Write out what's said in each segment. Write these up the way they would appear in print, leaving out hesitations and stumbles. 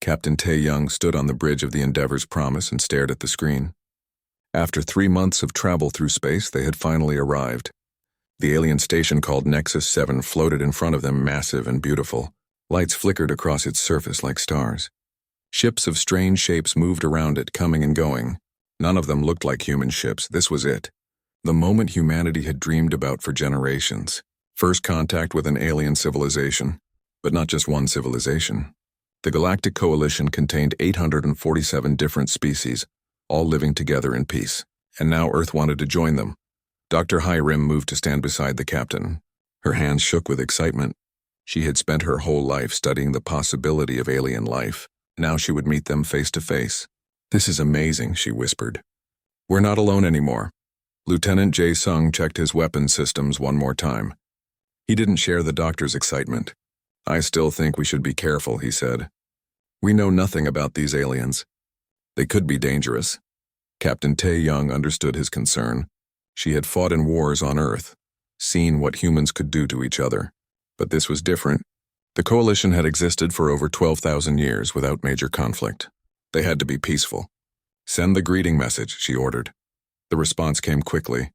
Captain Tae-young stood on the bridge of the Endeavor's Promise and stared at the screen. After 3 months of travel through space, they had finally arrived. The alien station called Nexus 7 floated in front of them, massive and beautiful. Lights flickered across its surface like stars. Ships of strange shapes moved around it, coming and going. None of them looked like human ships. This was it. The moment humanity had dreamed about for generations. First contact with an alien civilization. But not just one civilization. The Galactic Coalition contained 847 different species, all living together in peace. And now Earth wanted to join them. Dr. Hiram moved to stand beside the captain. Her hands shook with excitement. She had spent her whole life studying the possibility of alien life. Now she would meet them face to face. "This is amazing," she whispered. "We're not alone anymore." Lieutenant Jae-sung checked his weapon systems one more time. He didn't share the doctor's excitement. "I still think we should be careful," he said. "We know nothing about these aliens. They could be dangerous." Captain Tae-young understood his concern. She had fought in wars on Earth, seen what humans could do to each other. But this was different. The coalition had existed for over 12,000 years without major conflict. They had to be peaceful. "Send the greeting message," she ordered. The response came quickly.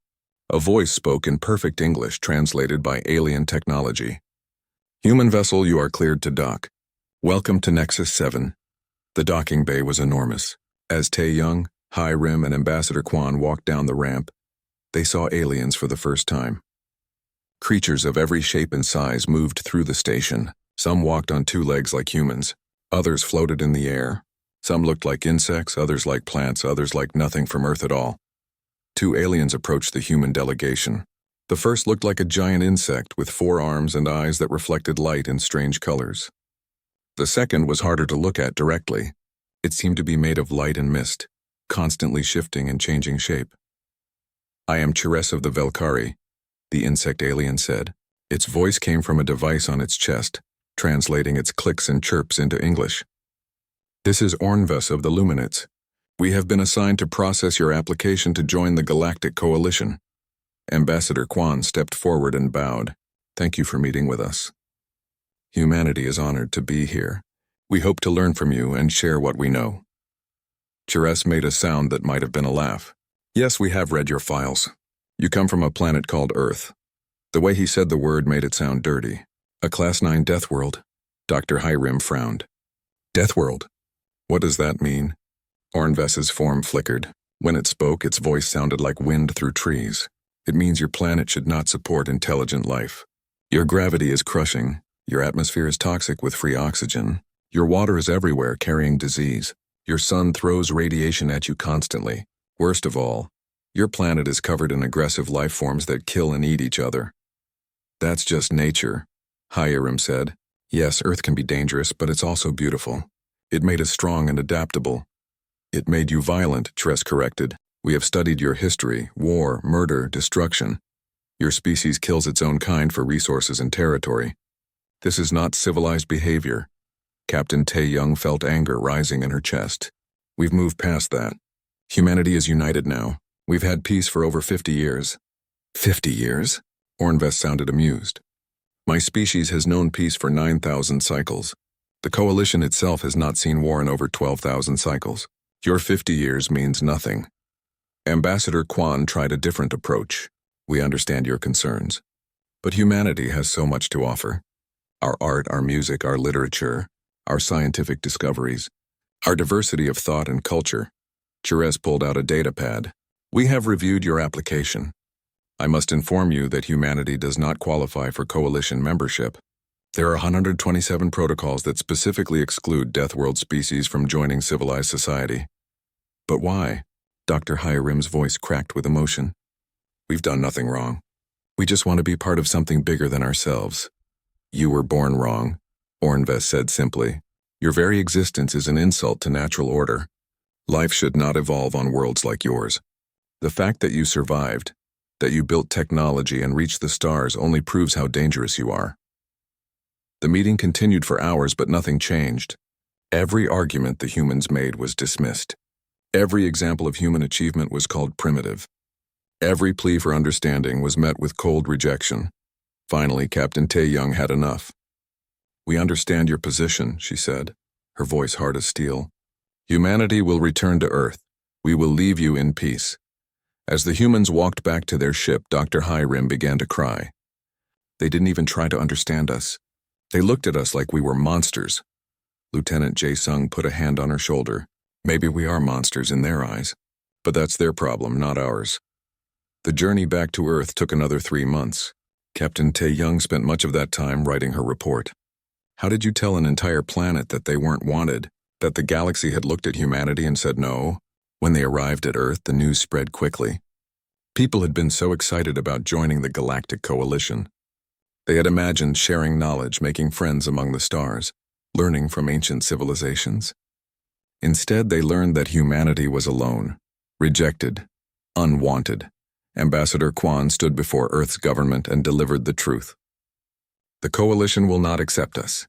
A voice spoke in perfect English, translated by alien technology. "Human vessel, you are cleared to dock. Welcome to Nexus 7. The docking bay was enormous. As Tae-young, Hiram, and Ambassador Kwan walked down the ramp, they saw aliens for the first time. Creatures of every shape and size moved through the station. Some walked on 2 legs like humans. Others floated in the air. Some looked like insects, others like plants, others like nothing from Earth at all. 2 aliens approached the human delegation. The first looked like a giant insect with 4 arms and eyes that reflected light in strange colors. The second was harder to look at directly. It seemed to be made of light and mist, constantly shifting and changing shape. "I am Chires of the Velkari," the insect alien said. Its voice came from a device on its chest, translating its clicks and chirps into English. "This is Ornves of the Luminets. We have been assigned to process your application to join the Galactic Coalition." Ambassador Kwan stepped forward and bowed. "Thank you for meeting with us. Humanity is honored to be here. We hope to learn from you and share what we know." Chires made a sound that might have been a laugh. "Yes, we have read your files. You come from a planet called Earth." The way he said the word made it sound dirty. "A Class 9 death world." Dr. Hiram frowned. "Deathworld? What does that mean?" Ornves's form flickered. When it spoke, its voice sounded like wind through trees. "It means your planet should not support intelligent life. Your gravity is crushing. Your atmosphere is toxic with free oxygen. Your water is everywhere, carrying disease. Your sun throws radiation at you constantly. Worst of all, your planet is covered in aggressive life forms that kill and eat each other." "That's just nature," Hiram said. "Yes, Earth can be dangerous, but it's also beautiful. It made us strong and adaptable." "It made you violent," Tress corrected. "We have studied your history, war, murder, destruction. Your species kills its own kind for resources and territory. This is not civilized behavior." Captain Tae-young felt anger rising in her chest. "We've moved past that. Humanity is united now. We've had peace for over 50 years. 50 years? Ornves sounded amused. "My species has known peace for 9,000 cycles. The coalition itself has not seen war in over 12,000 cycles. Your 50 years means nothing." Ambassador Kwan tried a different approach. "We understand your concerns. But humanity has so much to offer. Our art, our music, our literature, our scientific discoveries, our diversity of thought and culture." Chires pulled out a data pad. "We have reviewed your application. I must inform you that humanity does not qualify for coalition membership. There are 127 protocols that specifically exclude Deathworld species from joining civilized society." "But why?" Dr. Hiram's voice cracked with emotion. "We've done nothing wrong. We just want to be part of something bigger than ourselves." "You were born wrong," Ornves said simply. "Your very existence is an insult to natural order. Life should not evolve on worlds like yours. The fact that you survived, that you built technology and reached the stars only proves how dangerous you are." The meeting continued for hours, but nothing changed. Every argument the humans made was dismissed. Every example of human achievement was called primitive. Every plea for understanding was met with cold rejection. Finally, Captain Tae-young had enough. "We understand your position," she said. her voice hard as steel. Humanity will return to Earth. We will leave you in peace. As the humans walked back to their ship, Dr. Hiram began to cry. They didn't even try to understand us. They looked at us like we were monsters. Lieutenant Jae-sung put a hand on her shoulder. Maybe we are monsters in their eyes, but that's their problem, not ours. The journey back to Earth took another 3 months. Captain Tae-young spent much of that time writing her report. How did you tell an entire planet that they weren't wanted, that the galaxy had looked at humanity and said no? When they arrived at Earth, the news spread quickly. People had been so excited about joining the Galactic Coalition. They had imagined sharing knowledge, making friends among the stars, learning from ancient civilizations. Instead, they learned that humanity was alone, rejected, unwanted. Ambassador Kwan stood before Earth's government and delivered the truth. The coalition will not accept us.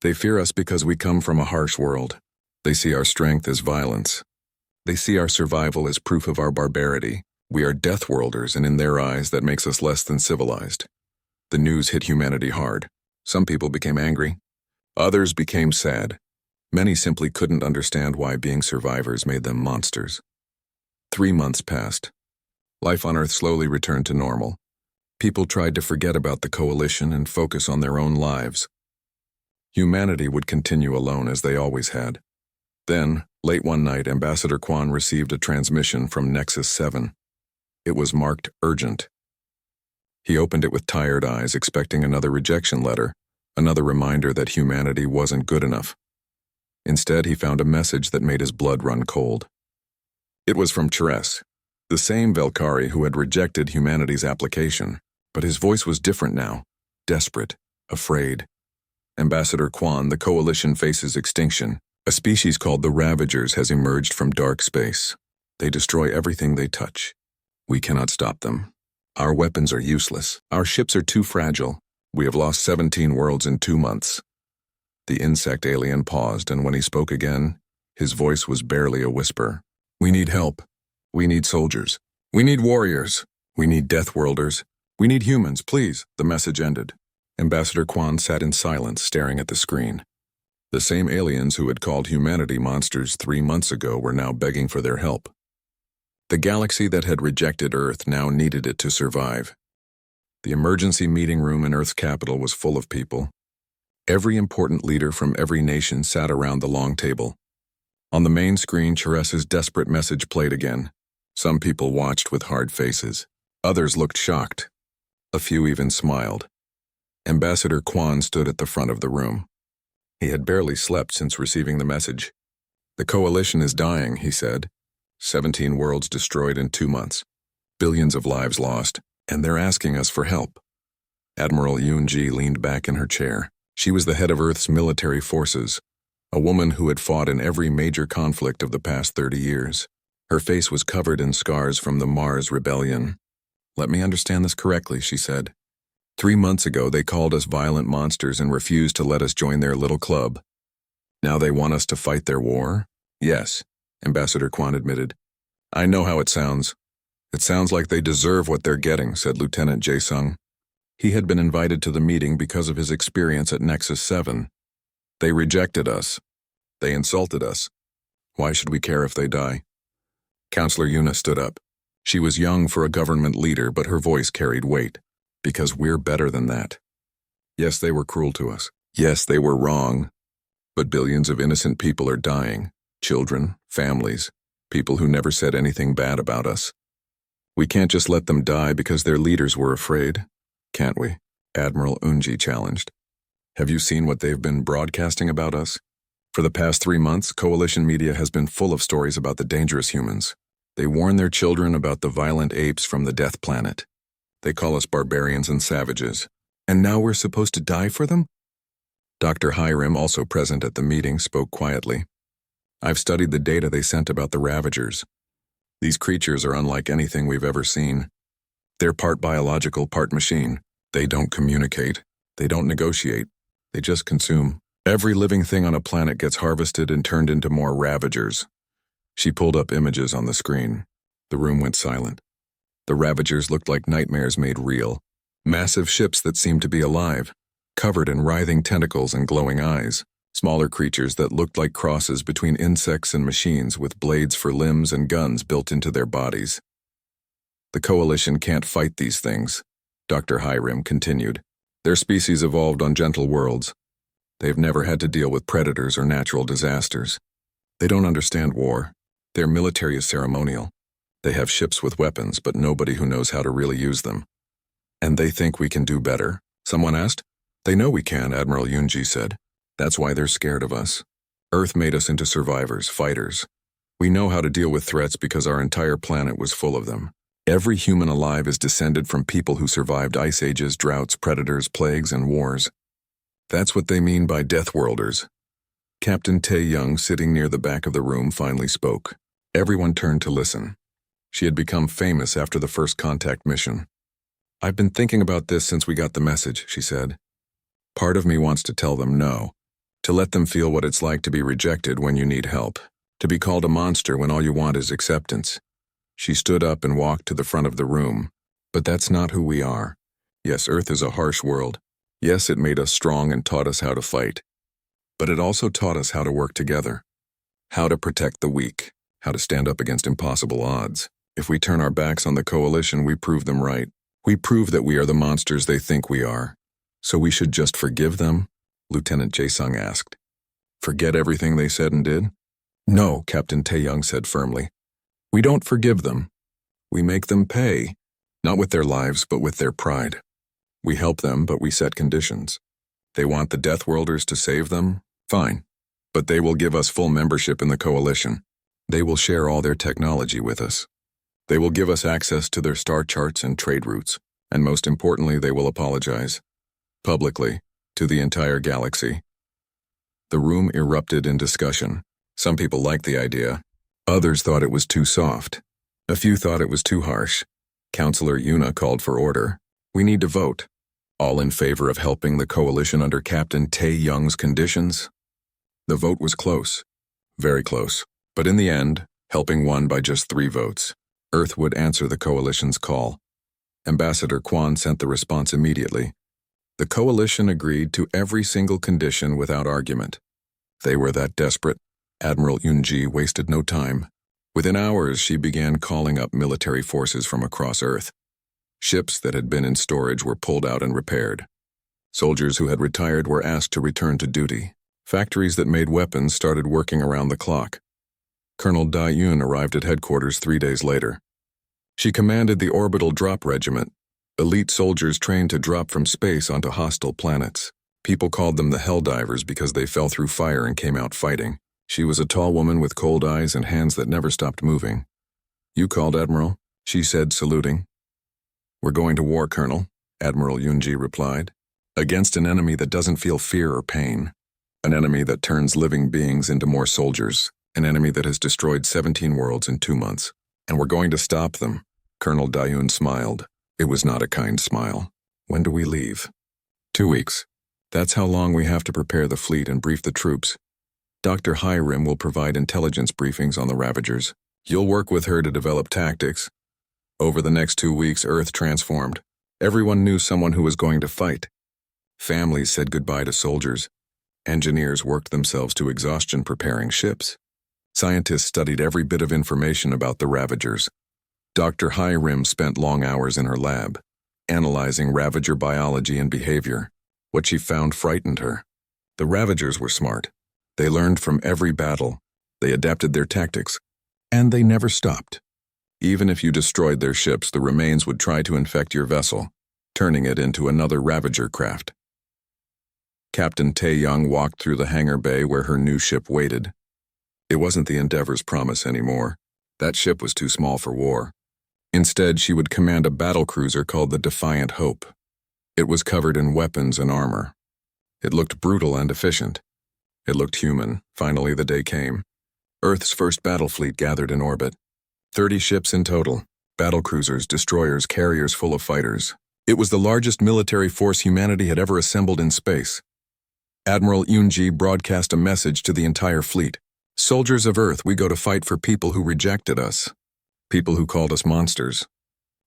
They fear us because we come from a harsh world. They see our strength as violence. They see our survival as proof of our barbarity. We are Deathworlders, and in their eyes, that makes us less than civilized. The news hit humanity hard. Some people became angry. Others became sad. Many simply couldn't understand why being survivors made them monsters. 3 months passed. Life on Earth slowly returned to normal. People tried to forget about the coalition and focus on their own lives. Humanity would continue alone as they always had. Then, late one night, Ambassador Kwan received a transmission from Nexus 7. It was marked urgent. He opened it with tired eyes, expecting another rejection letter, another reminder that humanity wasn't good enough. Instead, he found a message that made his blood run cold. It was from Cheress, the same Velkari who had rejected humanity's application, but his voice was different now, desperate, afraid. Ambassador Kwan, the coalition faces extinction. A species called the Ravagers has emerged from dark space. They destroy everything they touch. We cannot stop them. Our weapons are useless. Our ships are too fragile. We have lost 17 worlds in 2 months. The insect alien paused, and when he spoke again, his voice was barely a whisper. We need help. We need soldiers. We need warriors. We need Deathworlders. We need humans, please. The message ended. Ambassador Kwan sat in silence, staring at the screen. The same aliens who had called humanity monsters 3 months ago were now begging for their help. The galaxy that had rejected Earth now needed it to survive. The emergency meeting room in Earth's capital was full of people. Every important leader from every nation sat around the long table. On the main screen, Cheress's desperate message played again. Some people watched with hard faces. Others looked shocked. A few even smiled. Ambassador Kwan stood at the front of the room. He had barely slept since receiving the message. The coalition is dying, he said. 17 worlds destroyed in 2 months. Billions of lives lost, and they're asking us for help. Admiral Yoon-ji leaned back in her chair. She was the head of Earth's military forces, a woman who had fought in every major conflict of the past 30 years. Her face was covered in scars from the Mars Rebellion. Let me understand this correctly, she said. 3 months ago, they called us violent monsters and refused to let us join their little club. Now they want us to fight their war? Yes, Ambassador Kwan admitted. I know how it sounds. It sounds like they deserve what they're getting, said Lieutenant Jae-sung. He had been invited to the meeting because of his experience at Nexus 7. They rejected us. They insulted us. Why should we care if they die? Counselor Yuna stood up. She was young for a government leader, but her voice carried weight. Because we're better than that. Yes, they were cruel to us. Yes, they were wrong. But billions of innocent people are dying. Children, families, people who never said anything bad about us. We can't just let them die because their leaders were afraid, can't we? Admiral Unji challenged. Have you seen what they've been broadcasting about us? For the past 3 months, coalition media has been full of stories about the dangerous humans. They warn their children about the violent apes from the Death Planet. They call us barbarians and savages. And now we're supposed to die for them? Dr. Hiram, also present at the meeting, spoke quietly. I've studied the data they sent about the Ravagers. These creatures are unlike anything we've ever seen. They're part biological, part machine. They don't communicate. They don't negotiate. They just consume. Every living thing on a planet gets harvested and turned into more Ravagers. She pulled up images on the screen. The room went silent. The Ravagers looked like nightmares made real. Massive ships that seemed to be alive, covered in writhing tentacles and glowing eyes. Smaller creatures that looked like crosses between insects and machines with blades for limbs and guns built into their bodies. The Coalition can't fight these things, Dr. Hiram continued. Their species evolved on gentle worlds. They've never had to deal with predators or natural disasters. They don't understand war. Their military is ceremonial. They have ships with weapons, but nobody who knows how to really use them. And they think we can do better? Someone asked. They know we can, Admiral Yunji said. That's why they're scared of us. Earth made us into survivors, fighters. We know how to deal with threats because our entire planet was full of them. Every human alive is descended from people who survived ice ages, droughts, predators, plagues, and wars. That's what they mean by Deathworlders. Captain Tae-young, sitting near the back of the room, finally spoke. Everyone turned to listen. She had become famous after the first contact mission. I've been thinking about this since we got the message, she said. Part of me wants to tell them no, to let them feel what it's like to be rejected when you need help, to be called a monster when all you want is acceptance. She stood up and walked to the front of the room. But that's not who we are. Yes, Earth is a harsh world. Yes, it made us strong and taught us how to fight. But it also taught us how to work together, how to protect the weak, how to stand up against impossible odds. If we turn our backs on the Coalition, we prove them right. We prove that we are the monsters they think we are. So we should just forgive them? Lieutenant Jae-sung asked. Forget everything they said and did? No, Captain Tae-young said firmly. We don't forgive them. We make them pay, not with their lives, but with their pride. We help them, but we set conditions. They want the Deathworlders to save them? Fine. But they will give us full membership in the Coalition. They will share all their technology with us. They will give us access to their star charts and trade routes. And most importantly, they will apologize. Publicly, to the entire galaxy. The room erupted in discussion. Some people liked the idea. Others thought it was too soft. A few thought it was too harsh. Counselor Yuna called for order. We need to vote. All in favor of helping the Coalition under Captain Tae-young's conditions? The vote was close. Very close. But in the end, helping won by just 3 votes. Earth would answer the Coalition's call. Ambassador Kwan sent the response immediately. The Coalition agreed to every single condition without argument. They were that desperate. Admiral Yunji wasted no time. Within hours, she began calling up military forces from across Earth. Ships that had been in storage were pulled out and repaired. Soldiers who had retired were asked to return to duty. Factories that made weapons started working around the clock. Colonel Da-yoon arrived at headquarters 3 days later. She commanded the Orbital Drop Regiment, elite soldiers trained to drop from space onto hostile planets. People called them the Helldivers because they fell through fire and came out fighting. She was a tall woman with cold eyes and hands that never stopped moving. You called, Admiral, she said, saluting. We're going to war, Colonel, Admiral Yunji replied. Against an enemy that doesn't feel fear or pain. An enemy that turns living beings into more soldiers. An enemy that has destroyed 17 worlds in 2 months. And we're going to stop them. Colonel Da-yoon smiled. It was not a kind smile. When do we leave? 2 weeks. That's how long we have to prepare the fleet and brief the troops. Dr. Hiram will provide intelligence briefings on the Ravagers. You'll work with her to develop tactics. Over the next 2 weeks, Earth transformed. Everyone knew someone who was going to fight. Families said goodbye to soldiers. Engineers worked themselves to exhaustion preparing ships. Scientists studied every bit of information about the Ravagers. Dr. Hiram spent long hours in her lab, analyzing Ravager biology and behavior. What she found frightened her. The Ravagers were smart. They learned from every battle. They adapted their tactics. And they never stopped. Even if you destroyed their ships, the remains would try to infect your vessel, turning it into another Ravager craft. Captain Tae-young walked through the hangar bay where her new ship waited. It wasn't the Endeavor's Promise anymore. That ship was too small for war. Instead, she would command a battlecruiser called the Defiant Hope. It was covered in weapons and armor. It looked brutal and efficient. It looked human. Finally, the day came. Earth's first battle fleet gathered in orbit. 30 ships in total. Battlecruisers, destroyers, carriers full of fighters. It was the largest military force humanity had ever assembled in space. Admiral Yunji broadcast a message to the entire fleet. Soldiers of Earth, we go to fight for people who rejected us. People who called us monsters.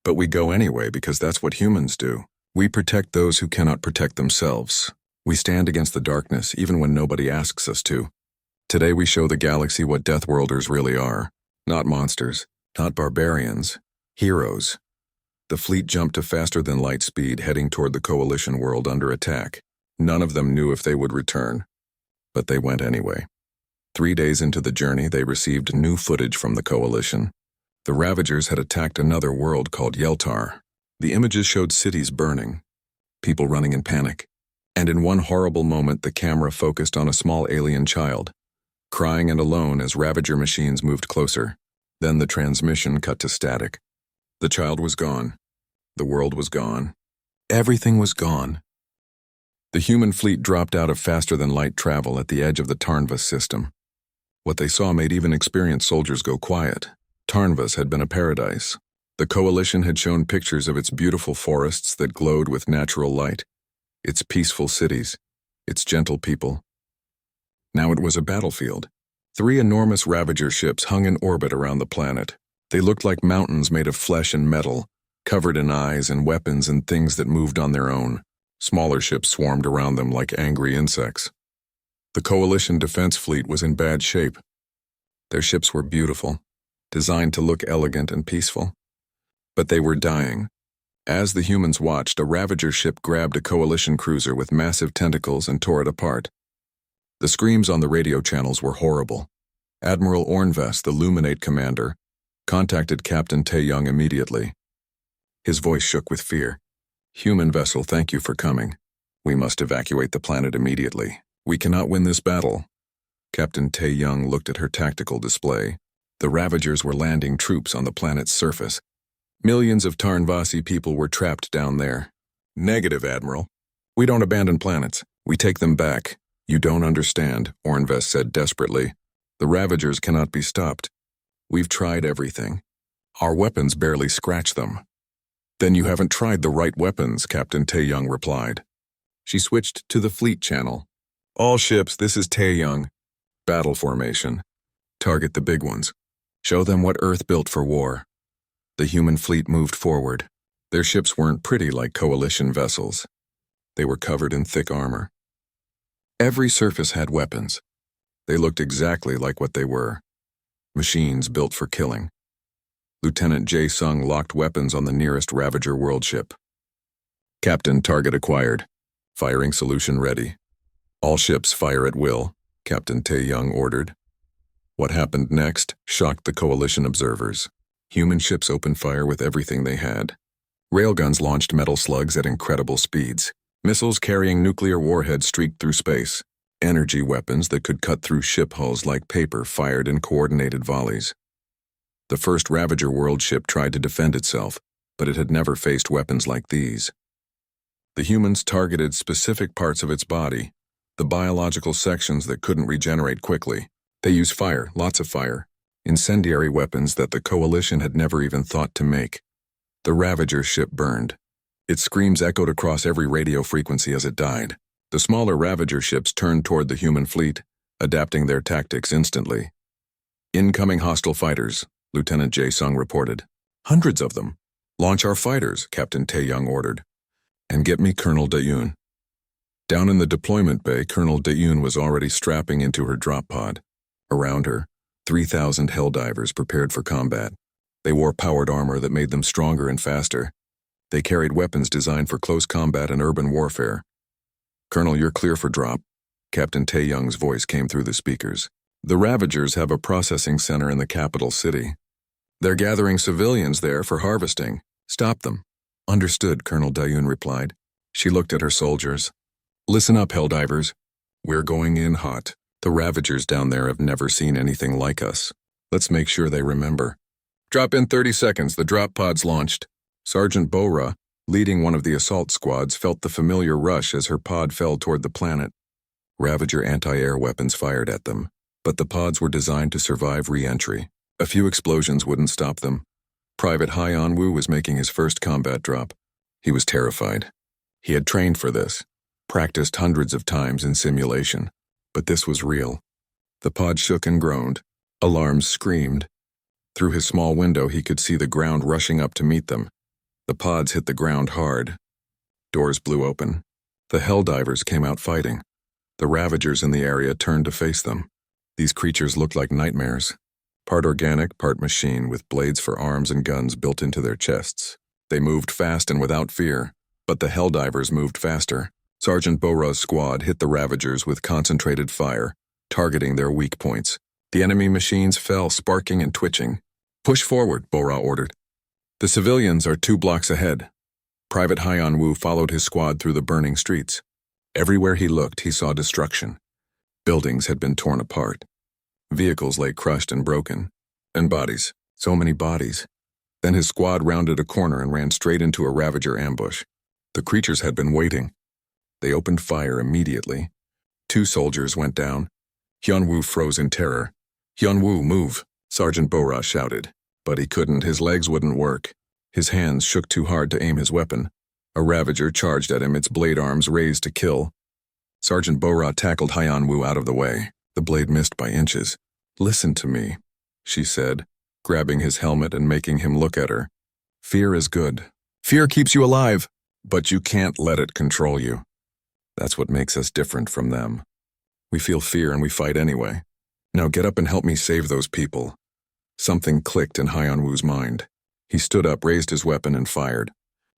But we go anyway because that's what humans do. We protect those who cannot protect themselves. We stand against the darkness even when nobody asks us to. Today we show the galaxy what Deathworlders really are. Not monsters, not barbarians, heroes. The fleet jumped to faster-than-light speed, heading toward the Coalition world under attack. None of them knew if they would return, but they went anyway. 3 days into the journey, they received new footage from the Coalition. The Ravagers had attacked another world called Yeltar. The images showed cities burning, people running in panic, and in one horrible moment the camera focused on a small alien child, crying and alone as Ravager machines moved closer. Then the transmission cut to static. The child was gone. The world was gone. Everything was gone. The human fleet dropped out of faster-than-light travel at the edge of the Tarnvas system. What they saw made even experienced soldiers go quiet. Tarnvas had been a paradise. The Coalition had shown pictures of its beautiful forests that glowed with natural light, its peaceful cities, its gentle people. Now it was a battlefield. 3 enormous Ravager ships hung in orbit around the planet. They looked like mountains made of flesh and metal, covered in eyes and weapons and things that moved on their own. Smaller ships swarmed around them like angry insects. The Coalition defense fleet was in bad shape. Their ships were beautiful, designed to look elegant and peaceful. But they were dying. As the humans watched, a Ravager ship grabbed a Coalition cruiser with massive tentacles and tore it apart. The screams on the radio channels were horrible. Admiral Ornvest, the Luminate commander, contacted Captain Tae-Young immediately. His voice shook with fear. "Human vessel, thank you for coming. We must evacuate the planet immediately. We cannot win this battle." Captain Tae-Young looked at her tactical display. The Ravagers were landing troops on the planet's surface. Millions of Tarnvasi people were trapped down there. "Negative, Admiral. We don't abandon planets. We take them back." "You don't understand," Ornvest said desperately. "The Ravagers cannot be stopped. We've tried everything. Our weapons barely scratch them." "Then you haven't tried the right weapons," Captain Tae-Young replied. She switched to the fleet channel. "All ships, this is Tae-Young. Battle formation. Target the big ones. Show them what Earth built for war." The human fleet moved forward. Their ships weren't pretty like Coalition vessels. They were covered in thick armor. Every surface had weapons. They looked exactly like what they were. Machines built for killing. Lieutenant Jae-sung locked weapons on the nearest Ravager world ship. "Captain, target acquired. Firing solution ready." "All ships fire at will," Captain Tae-Young ordered. What happened next shocked the Coalition observers. Human ships opened fire with everything they had. Railguns launched metal slugs at incredible speeds. Missiles carrying nuclear warheads streaked through space. Energy weapons that could cut through ship hulls like paper fired in coordinated volleys. The first Ravager world ship tried to defend itself, but it had never faced weapons like these. The humans targeted specific parts of its body, the biological sections that couldn't regenerate quickly. They used fire, lots of fire, incendiary weapons that the Coalition had never even thought to make. The Ravager ship burned. Its screams echoed across every radio frequency as it died. The smaller Ravager ships turned toward the human fleet, adapting their tactics instantly. "Incoming hostile fighters," Lieutenant Jae-sung reported. "Hundreds of them." "Launch our fighters," Captain Tae-Young ordered. "And get me Colonel Daeun." Down in the deployment bay, Colonel Daeun was already strapping into her drop pod. Around her, 3,000 Helldivers prepared for combat. They wore powered armor that made them stronger and faster. They carried weapons designed for close combat and urban warfare. "Colonel, you're clear for drop." Captain Tae-Young's voice came through the speakers. "The Ravagers have a processing center in the capital city. They're gathering civilians there for harvesting. Stop them." "Understood," Colonel Daeun replied. She looked at her soldiers. "Listen up, Helldivers. We're going in hot. The Ravagers down there have never seen anything like us. Let's make sure they remember." "Drop in 30 seconds. The drop pod's launched." Sergeant Bora, leading one of the assault squads, felt the familiar rush as her pod fell toward the planet. Ravager anti-air weapons fired at them, but the pods were designed to survive re-entry. A few explosions wouldn't stop them. Private Hyeon-woo was making his first combat drop. He was terrified. He had trained for this, practiced hundreds of times in simulation, but this was real. The pod shook and groaned. Alarms screamed. Through his small window he could see the ground rushing up to meet them. The pods hit the ground hard. Doors blew open. The Helldivers came out fighting. The Ravagers in the area turned to face them. These creatures looked like nightmares. Part organic, part machine, with blades for arms and guns built into their chests. They moved fast and without fear, but the Helldivers moved faster. Sergeant Bora's squad hit the Ravagers with concentrated fire, targeting their weak points. The enemy machines fell, sparking and twitching. "Push forward," Bora ordered. "The civilians are 2 blocks ahead." Private Hyan Wu followed his squad through the burning streets. Everywhere he looked, he saw destruction. Buildings had been torn apart. Vehicles lay crushed and broken. And bodies. So many bodies. Then his squad rounded a corner and ran straight into a Ravager ambush. The creatures had been waiting. They opened fire immediately. 2 soldiers went down. Hyun-woo froze in terror. "Hyun-woo, move," Sergeant Bora shouted. But he couldn't, his legs wouldn't work. His hands shook too hard to aim his weapon. A Ravager charged at him, its blade arms raised to kill. Sergeant Bora tackled Hyun-woo out of the way. The blade missed by inches. "Listen to me," she said, grabbing his helmet and making him look at her. "Fear is good. Fear keeps you alive, but you can't let it control you. That's what makes us different from them. We feel fear and we fight anyway. Now get up and help me save those people." Something clicked in Hyun-woo's mind. He stood up, raised his weapon, and fired.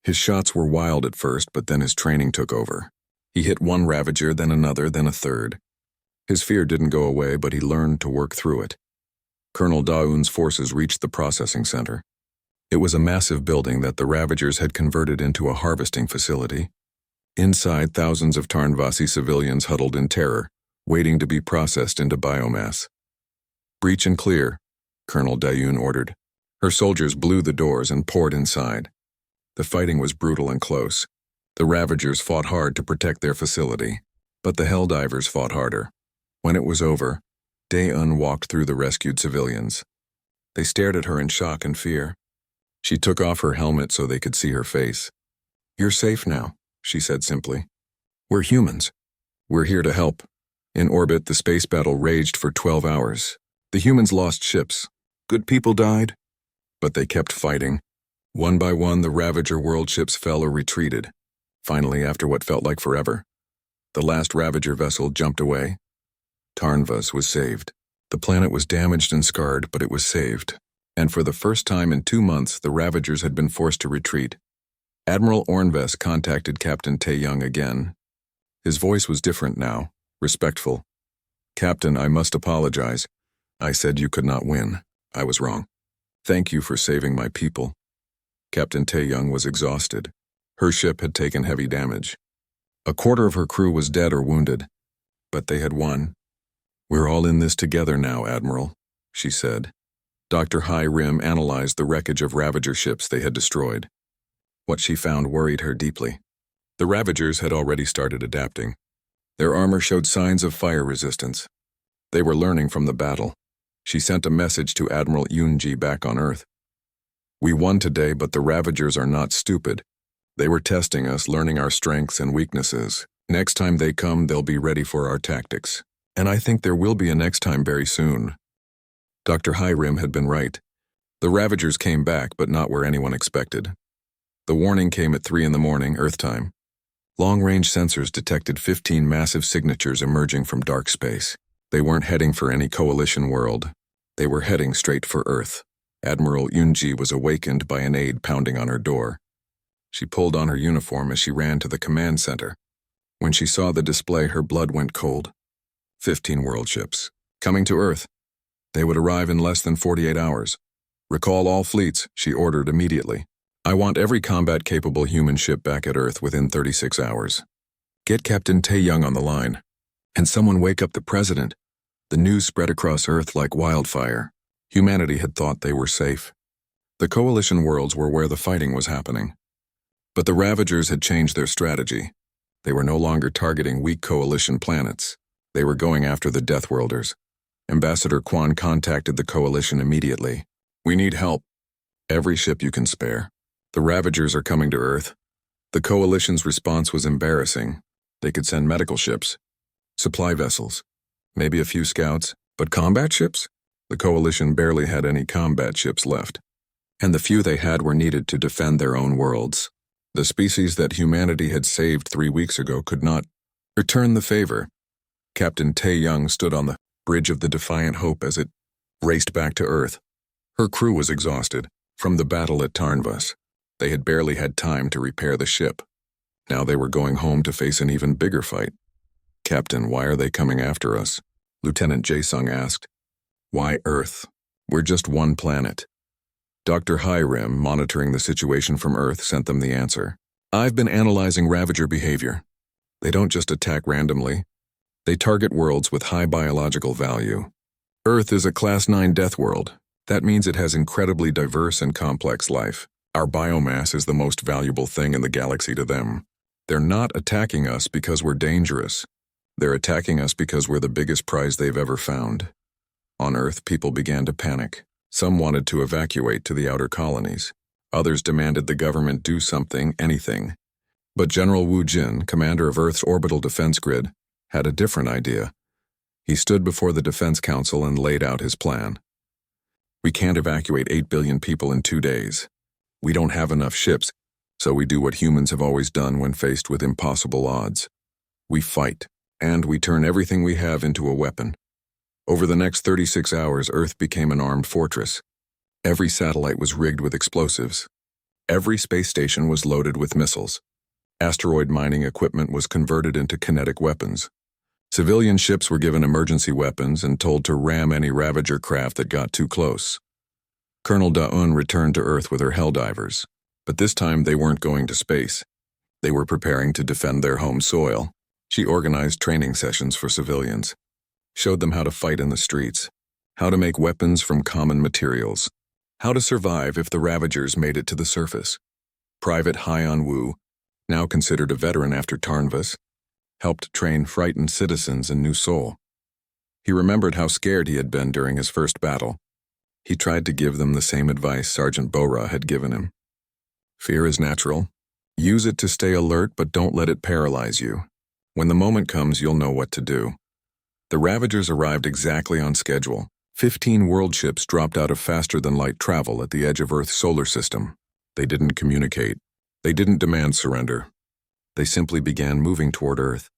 His shots were wild at first, but then his training took over. He hit 1 Ravager, then another, then a third. His fear didn't go away, but he learned to work through it. Colonel Daeun's forces reached the processing center. It was a massive building that the Ravagers had converted into a harvesting facility. Inside, thousands of Tarnvasi civilians huddled in terror, waiting to be processed into biomass. "Breach and clear," Colonel Daeun ordered. Her soldiers blew the doors and poured inside. The fighting was brutal and close. The Ravagers fought hard to protect their facility, but the Helldivers fought harder. When it was over, Daeun walked through the rescued civilians. They stared at her in shock and fear. She took off her helmet so they could see her face. "You're safe now," she said simply. "We're humans. We're here to help." In orbit, the space battle raged for 12 hours. The humans lost ships. Good people died, but they kept fighting. One by one, the Ravager world ships fell or retreated. Finally, after what felt like forever, the last Ravager vessel jumped away. Tarnvas was saved. The planet was damaged and scarred, but it was saved. And for the first time in 2 months, the Ravagers had been forced to retreat. Admiral Ornves contacted Captain Tae-young again. His voice was different now, respectful. "Captain, I must apologize. I said you could not win. I was wrong. Thank you for saving my people." Captain Tae-young was exhausted. Her ship had taken heavy damage. A quarter of her crew was dead or wounded, but they had won. "We're all in this together now, Admiral," she said. Dr. Hai Rim analyzed the wreckage of Ravager ships they had destroyed. What she found worried her deeply. The Ravagers had already started adapting. Their armor showed signs of fire resistance. They were learning from the battle. She sent a message to Admiral Yoonji back on Earth. "We won today, but the Ravagers are not stupid. They were testing us, learning our strengths and weaknesses. Next time they come, they'll be ready for our tactics. And I think there will be a next time very soon." Dr. Hyrim had been right. The Ravagers came back, but not where anyone expected. The warning came at 3 a.m, Earth time. Long-range sensors detected 15 massive signatures emerging from dark space. They weren't heading for any coalition world. They were heading straight for Earth. Admiral Yoonji was awakened by an aide pounding on her door. She pulled on her uniform as she ran to the command center. When she saw the display, her blood went cold. 15 world ships. Coming to Earth. They would arrive in less than 48 hours. "Recall all fleets," she ordered immediately. "I want every combat-capable human ship back at Earth within 36 hours. Get Captain Tae-young on the line. And someone wake up the president." The news spread across Earth like wildfire. Humanity had thought they were safe. The coalition worlds were where the fighting was happening. But the Ravagers had changed their strategy. They were no longer targeting weak coalition planets. They were going after the Deathworlders. Ambassador Kwan contacted the coalition immediately. "We need help. Every ship you can spare. The Ravagers are coming to Earth." The coalition's response was embarrassing. They could send medical ships, supply vessels, maybe a few scouts, but combat ships? The coalition barely had any combat ships left. And the few they had were needed to defend their own worlds. The species that humanity had saved 3 weeks ago could not return the favor. Captain Tae-young stood on the bridge of the Defiant Hope as it raced back to Earth. Her crew was exhausted from the battle at Tarnvas. They had barely had time to repair the ship. Now they were going home to face an even bigger fight. "Captain, why are they coming after us?" Lieutenant Jae-sung asked. "Why Earth? We're just one planet." Dr. Hiram, monitoring the situation from Earth, sent them the answer. "I've been analyzing Ravager behavior. They don't just attack randomly. They target worlds with high biological value. Earth is a Class 9 death world. That means it has incredibly diverse and complex life. Our biomass is the most valuable thing in the galaxy to them. They're not attacking us because we're dangerous. They're attacking us because we're the biggest prize they've ever found." On Earth, people began to panic. Some wanted to evacuate to the outer colonies. Others demanded the government do something, anything. But General Wu Jin, commander of Earth's orbital defense grid, had a different idea. He stood before the Defense Council and laid out his plan. "We can't evacuate 8 billion people in 2 days. We don't have enough ships, so we do what humans have always done when faced with impossible odds. We fight, and we turn everything we have into a weapon." Over the next 36 hours, Earth became an armed fortress. Every satellite was rigged with explosives. Every space station was loaded with missiles. Asteroid mining equipment was converted into kinetic weapons. Civilian ships were given emergency weapons and told to ram any Ravager craft that got too close. Colonel Da-un returned to Earth with her Helldivers, but this time they weren't going to space. They were preparing to defend their home soil. She organized training sessions for civilians, showed them how to fight in the streets, how to make weapons from common materials, how to survive if the Ravagers made it to the surface. Private Hyeon Woo, now considered a veteran after Tarnvas, helped train frightened citizens in New Seoul. He remembered how scared he had been during his first battle. He tried to give them the same advice Sergeant Bora had given him. "Fear is natural. Use it to stay alert, but don't let it paralyze you. When the moment comes, you'll know what to do." The Ravagers arrived exactly on schedule. 15 world ships dropped out of faster-than-light travel at the edge of Earth's solar system. They didn't communicate. They didn't demand surrender. They simply began moving toward Earth.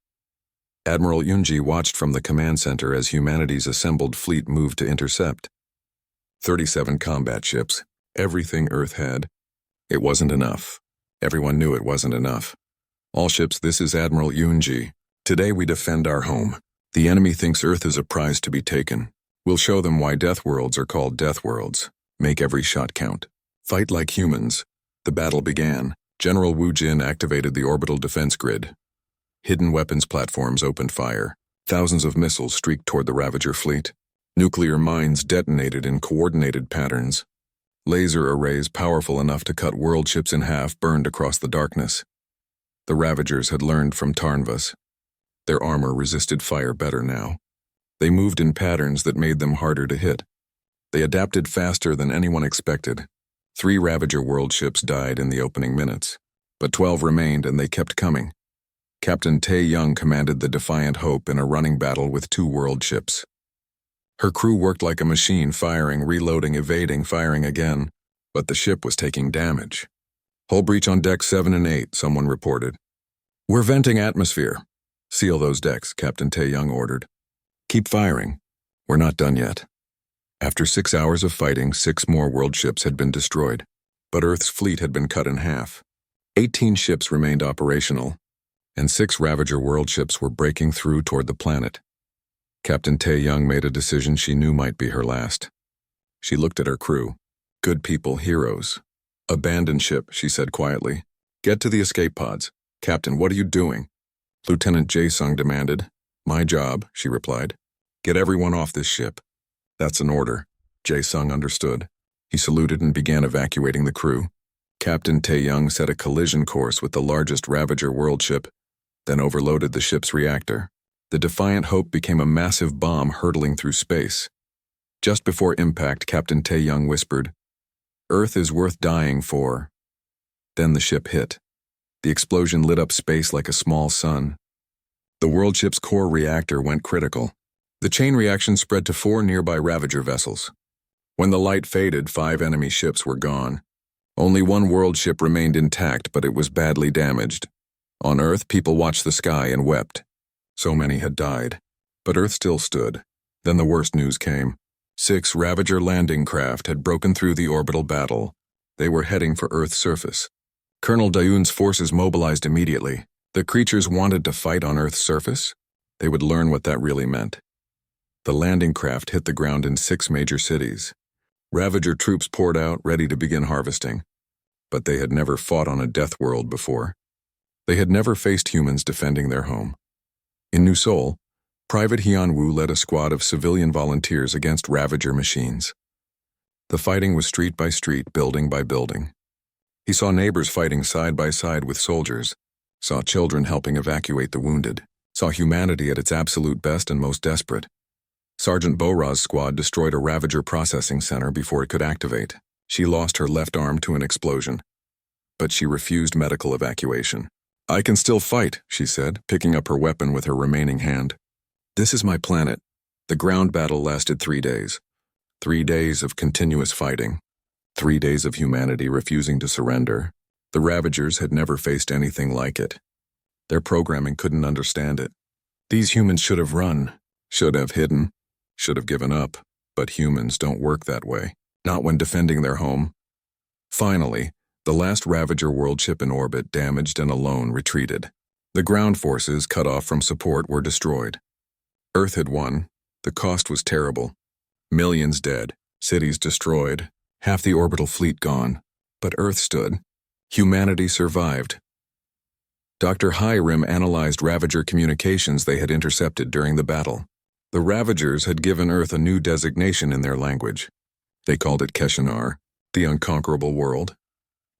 Admiral Yoonji watched from the command center as humanity's assembled fleet moved to intercept. 37 combat ships, everything Earth had. It wasn't enough. Everyone knew it wasn't enough. "All ships, this is Admiral Yoonji. Today we defend our home. The enemy thinks Earth is a prize to be taken. We'll show them why death worlds are called death worlds. Make every shot count. Fight like humans." The battle began. General Wu Jin activated the orbital defense grid. Hidden weapons platforms opened fire. Thousands of missiles streaked toward the Ravager fleet. Nuclear mines detonated in coordinated patterns. Laser arrays powerful enough to cut world ships in half burned across the darkness. The Ravagers had learned from Tarnvas. Their armor resisted fire better now. They moved in patterns that made them harder to hit. They adapted faster than anyone expected. 3 Ravager world ships died in the opening minutes, but 12 remained and they kept coming. Captain Tae-young commanded the Defiant Hope in a running battle with 2 world ships. Her crew worked like a machine, firing, reloading, evading, firing again, but the ship was taking damage. "Hull breach on deck 7 and 8, someone reported. "We're venting atmosphere." "Seal those decks," Captain Tae-young ordered. "Keep firing. We're not done yet." After 6 hours of fighting, 6 more world ships had been destroyed, but Earth's fleet had been cut in half. 18 ships remained operational, and 6 Ravager world ships were breaking through toward the planet. Captain Tae-young made a decision she knew might be her last. She looked at her crew. Good people, heroes. "Abandon ship," she said quietly. "Get to the escape pods." "Captain, what are you doing?" Lieutenant Jae-sung demanded. "My job," she replied. "Get everyone off this ship." "That's an order." Jae-sung understood. He saluted and began evacuating the crew. Captain Tae-young set a collision course with the largest Ravager world ship, then overloaded the ship's reactor. The Defiant Hope became a massive bomb hurtling through space. Just before impact, Captain Tae-young whispered, "Earth is worth dying for." Then the ship hit. The explosion lit up space like a small sun. The world ship's core reactor went critical. The chain reaction spread to 4 nearby Ravager vessels. When the light faded, 5 enemy ships were gone. Only one world ship remained intact, but it was badly damaged. On Earth, people watched the sky and wept. So many had died. But Earth still stood. Then the worst news came. 6 Ravager landing craft had broken through the orbital battle. They were heading for Earth's surface. Colonel Dayoun's forces mobilized immediately. The creatures wanted to fight on Earth's surface? They would learn what that really meant. The landing craft hit the ground in 6 major cities. Ravager troops poured out, ready to begin harvesting. But they had never fought on a death world before. They had never faced humans defending their home. In New Seoul, Private Hyun Woo led a squad of civilian volunteers against Ravager machines. The fighting was street by street, building by building. He saw neighbors fighting side by side with soldiers, saw children helping evacuate the wounded, saw humanity at its absolute best and most desperate. Sergeant Bora's squad destroyed a Ravager processing center before it could activate. She lost her left arm to an explosion. But she refused medical evacuation. "I can still fight," she said, picking up her weapon with her remaining hand. "This is my planet." The ground battle lasted 3 days. 3 days of continuous fighting. 3 days of humanity refusing to surrender. The Ravagers had never faced anything like it. Their programming couldn't understand it. These humans should have run, should have hidden, should have given up, but humans don't work that way, not when defending their home. Finally, the last Ravager world ship in orbit, damaged and alone, retreated. The ground forces, cut off from support, were destroyed. Earth had won. The cost was terrible. Millions dead, cities destroyed, half the orbital fleet gone. But Earth stood. Humanity survived. Dr. Hiram analyzed Ravager communications they had intercepted during the battle. The Ravagers had given Earth a new designation in their language. They called it Keshanar, the unconquerable world.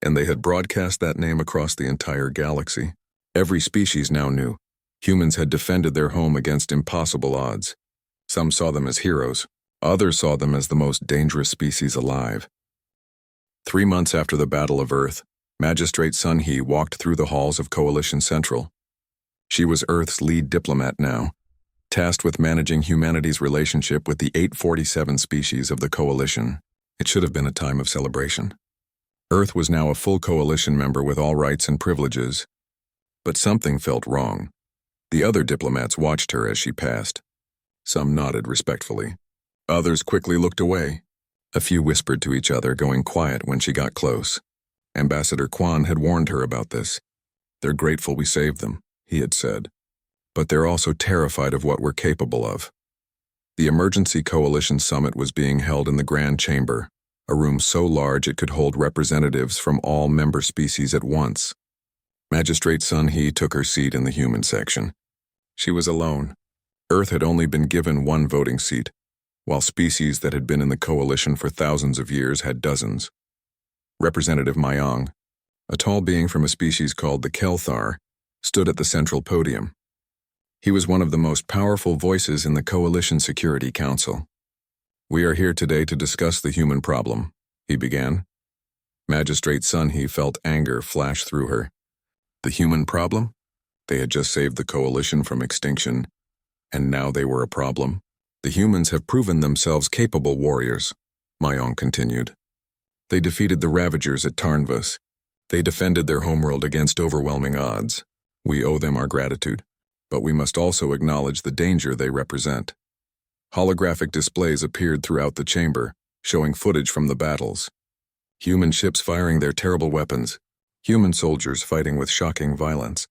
And they had broadcast that name across the entire galaxy. Every species now knew. Humans had defended their home against impossible odds. Some saw them as heroes. Others saw them as the most dangerous species alive. 3 months after the Battle of Earth, Magistrate Sun Hee walked through the halls of Coalition Central. She was Earth's lead diplomat now, tasked with managing humanity's relationship with the 847 species of the Coalition. It should have been a time of celebration. Earth was now a full Coalition member with all rights and privileges. But something felt wrong. The other diplomats watched her as she passed. Some nodded respectfully. Others quickly looked away. A few whispered to each other, going quiet when she got close. Ambassador Kwan had warned her about this. "They're grateful we saved them," he had said. "But they're also terrified of what we're capable of." The Emergency Coalition Summit was being held in the Grand Chamber, a room so large it could hold representatives from all member species at once. Magistrate Sun Hee took her seat in the human section. She was alone. Earth had only been given 1 voting seat, while species that had been in the coalition for thousands of years had dozens. Representative Myong, a tall being from a species called the Kelthar, stood at the central podium. He was one of the most powerful voices in the Coalition Security Council. "We are here today to discuss the human problem," he began. Magistrate Sun Hee felt anger flash through her. The human problem? They had just saved the Coalition from extinction, and now they were a problem. "The humans have proven themselves capable warriors," Myong continued. "They defeated the Ravagers at Tarnvas. They defended their homeworld against overwhelming odds. We owe them our gratitude, but we must also acknowledge the danger they represent." Holographic displays appeared throughout the chamber, showing footage from the battles. Human ships firing their terrible weapons. Human soldiers fighting with shocking violence.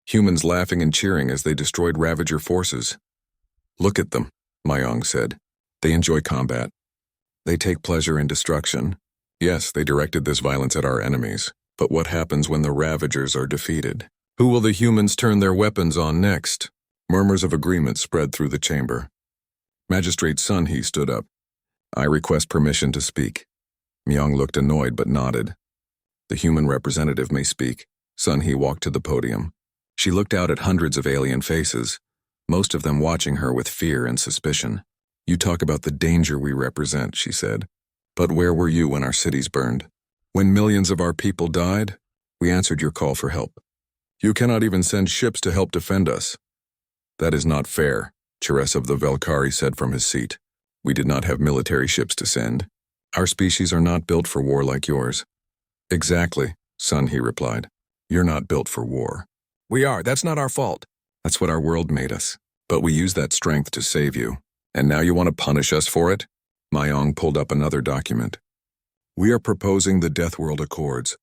Humans laughing and cheering as they destroyed Ravager forces. "Look at them," Myong said. "They enjoy combat. They take pleasure in destruction. Yes, they directed this violence at our enemies, but what happens when the Ravagers are defeated? Who will the humans turn their weapons on next?" Murmurs of agreement spread through the chamber. Magistrate Sun Hee stood up. "I request permission to speak." Myong looked annoyed but nodded. "The human representative may speak." Sun Hee walked to the podium. She looked out at hundreds of alien faces, most of them watching her with fear and suspicion. "You talk about the danger we represent," she said. "But where were you when our cities burned? When millions of our people died? We answered your call for help. You cannot even send ships to help defend us." "That is not fair," Cheres of the Velkari said from his seat. "We did not have military ships to send. Our species are not built for war like yours." Exactly, son, he replied. You're not built for war. We are. That's not our fault. That's what our world made us. But we use that strength to save you. And now you want to punish us for it? Myong pulled up another document. We are proposing the Deathworld Accords,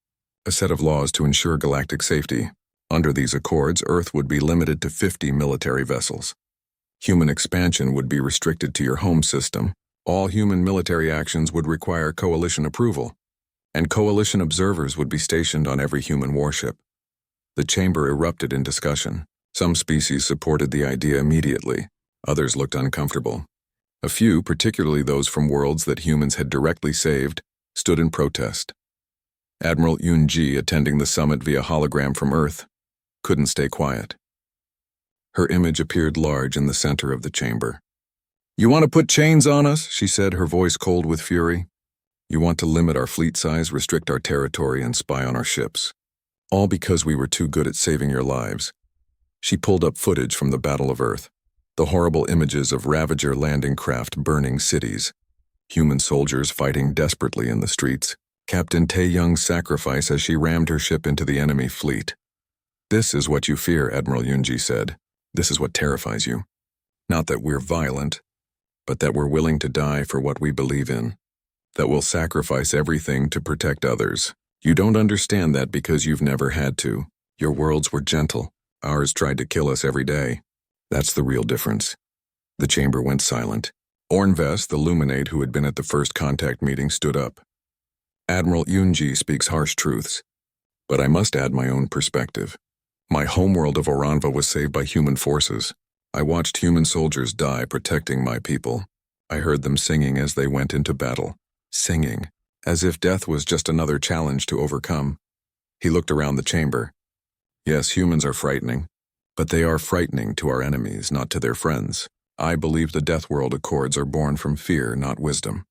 a set of laws to ensure galactic safety. Under these accords, Earth would be limited to 50 military vessels. Human expansion would be restricted to your home system. All human military actions would require coalition approval, and coalition observers would be stationed on every human warship. The chamber erupted in discussion. Some species supported the idea immediately. Others looked uncomfortable. A few, particularly those from worlds that humans had directly saved, stood in protest. Admiral Yun-ji, attending the summit via hologram from Earth, couldn't stay quiet. Her image appeared large in the center of the chamber. You want to put chains on us? She said, her voice cold with fury. You want to limit our fleet size, restrict our territory, and spy on our ships. All because we were too good at saving your lives. She pulled up footage from the Battle of Earth. The horrible images of Ravager landing craft burning cities. Human soldiers fighting desperately in the streets. Captain Tae-young's sacrifice as she rammed her ship into the enemy fleet. This is what you fear, Admiral Yun-ji said. This is what terrifies you. Not that we're violent, but that we're willing to die for what we believe in. That we'll sacrifice everything to protect others. You don't understand that because you've never had to. Your worlds were gentle. Ours tried to kill us every day. That's the real difference. The chamber went silent. Ornvest, the Luminate who had been at the first contact meeting, stood up. Admiral Yun-ji speaks harsh truths, but I must add my own perspective. My homeworld of Oranva was saved by human forces. I watched human soldiers die protecting my people. I heard them singing as they went into battle. Singing, as if death was just another challenge to overcome. He looked around the chamber. Yes, humans are frightening, but they are frightening to our enemies, not to their friends. I believe the Deathworld Accords are born from fear, not wisdom.